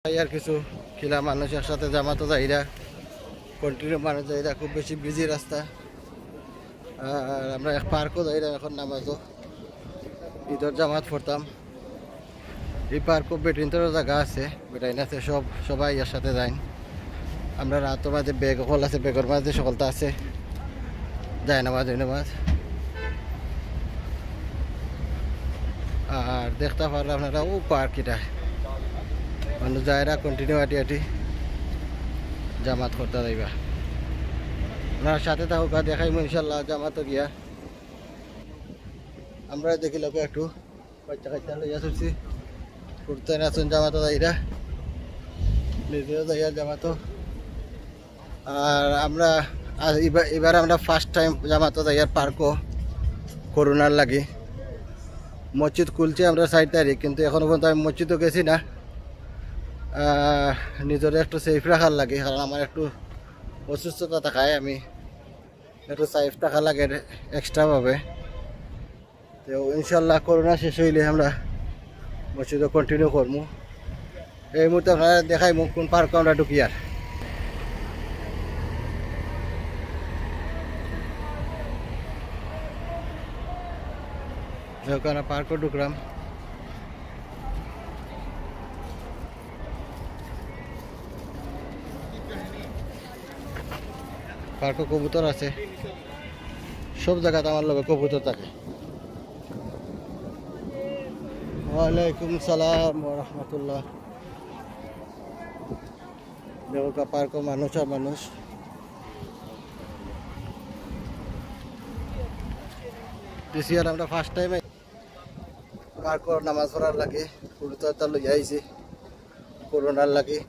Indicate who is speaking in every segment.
Speaker 1: আর কিছু খিলা মানুষ একসাথে জামাতো যাইরা কন্টিনিউ মানুষ যাইরা খুব বেশি বিজি রাস্তা। আর আমরা এক পার্কও যাইরা এখন নামাজও ঈদের জামাত পড়তাম। এই পার্কও বেটিনতেরও জায়গা আছে, বেটাইনাতে সবাই এর সাথে যাই। আমরা রাতের মাঝে বেগ হল আছে, বেগের মাঝে সকলটা আছে যায় নামাজ নামাজ। আর দেখতে পারলে আপনারা ও পার্ক এটা মানুষ যায়রা কন্টিনিউ আটি আটি জামাত করতে যাইবা। আপনার সাথে থাকুক, দেখাইব ইনশাল্লাহ জামাতও গিয়া। আমরা দেখি লোক একটু বাচ্চা কাচ্চা লইয়া চলছি ঘুরতে আসুন জামাতো যাইরা, নিজেও যাইয়া জামাতো। আর আমরা এবার আমরা ফার্স্ট টাইম জামাতো যাইয়ার পার্কও করোনার লাগে। মসজিদ খুলছে আমরা 4 তারিখ, কিন্তু এখনো পর্যন্ত আমি মসজিদও গেছি না। নিজের একটু সেফ রাখার লাগে, কারণ আমার একটু অসুস্থতা থাকায় আমি একটু সেফ থাকা লাগে এক্সট্রাভাবে। তো ইনশাল্লাহ করোনা শেষ হইলে আমরা মসজিদও কন্টিনিউ করবো। এই মুহূর্তে আপনারা দেখাইমু কোন পার্ক আমরা ঢুকি। আর ওখানে পার্কও ঢুকলাম। পার্কও কবুতর আছে, সব জায়গাতে আমার লোক কবুতর থাকে। ওয়ালাইকুম সালাম রহমতুল্লাহ। দেখো পার্কও মানুষ আর মানুষ। আর আমরা ফার্স্ট টাইমে পার্কও নামাজ পড়ার লাগে কবুতরটা লইয়া আইছি করোনার লাগে।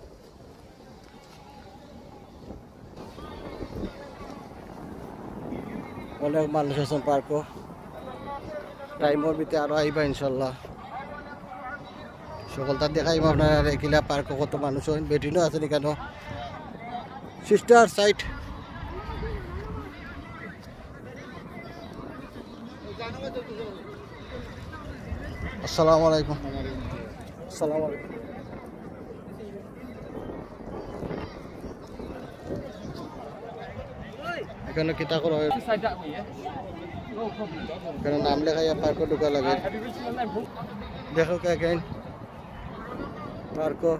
Speaker 1: অনেক মানুষ আছেন পার্কও, টাইমের ভিতরে আরো আইবা ইনশাল্লাহ। সকলটা দেখাইব আপনার একিলা পার্কও কত মানুষ হয়। বেটিনও আছে কেন সিস্টার সাইড। আসসালামু আলাইকুম। আসসালামু আলাইকুম। এখানে কিতা করা হয়, এখানে নাম লেখাইয়া পার্কও ঢুকা লাগে। দেখো কেন পার্কও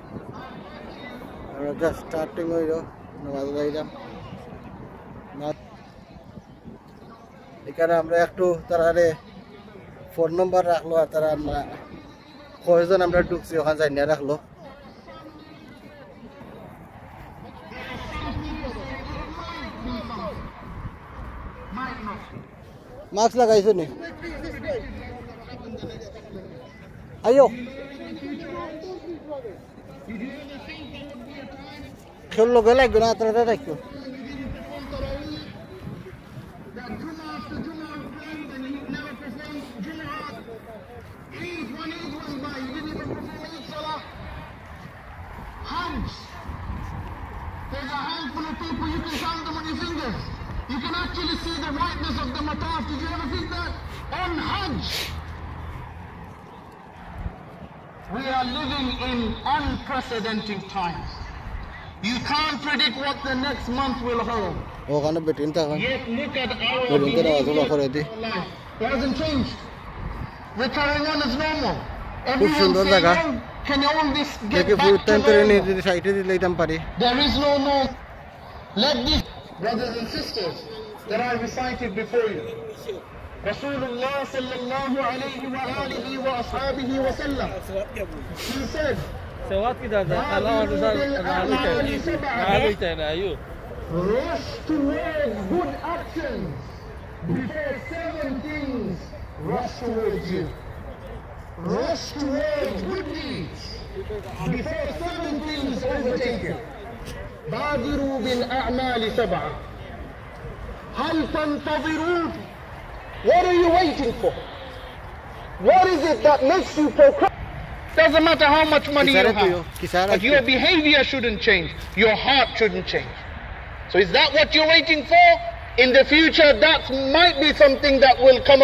Speaker 1: আমরা জাস্ট স্টার্টিং হইল নামাজ যাইলাম। এখানে আমরা একটু তারারে ফোন নম্বর রাখলো, আর তারা কয়জন আমরা ঢুকছি ওখানে যাই না রাখলো। মাস্ক লাগাইছো নি? আইও খেল লগে লাগবে না, আপনারা রাখো।
Speaker 2: There's a handful of people, you can count them on your fingers. You can actually see the whiteness of the mataf. Did you ever think that? On Hajj. We are living in unprecedented times. You can't predict what the next month will hold. Yet look at our behavior. It hasn't changed. We're carrying on as normal. Everyone saying, can all this get back to normal? There is no norm. Let this, brothers and sisters, that I recited before you. Rasulullah sallallahu alayhi wa alihi wa ashabihi wa sallam. He said, rush towards good actions before 7 things rush towards you. Rush towards good deeds before 7 things overtake you. بادروا بالأعمال 7. هل تنتظرون? What are you waiting for? What is it that makes you procrastinate? Doesn't matter how much money you have, but your behavior shouldn't change. Your heart shouldn't change. So is that what you're waiting for? In the future, that might be something that will come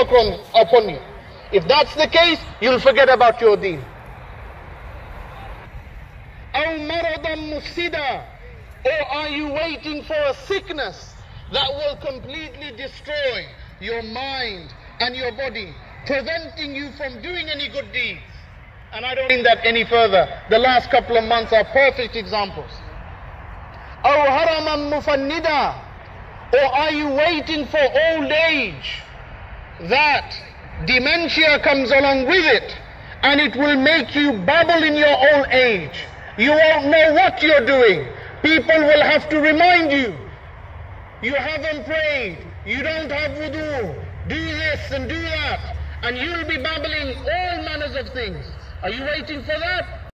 Speaker 2: upon you. If that's the case, you'll forget about your deen. أو maradan mufsida, or are you waiting for a sickness that will completely destroy your mind and your body, preventing you from doing any good deeds? And I don't mean that any further. The last couple of months are perfect examples. Aw haraman mufannida, or are you waiting for old age, that dementia comes along with it, and it will make you babble in your old age. You won't know what you're doing. People will have to remind you. You haven't prayed. You don't have wudu. Do this and do that. And you'll be babbling all manners of things. Are you waiting for that?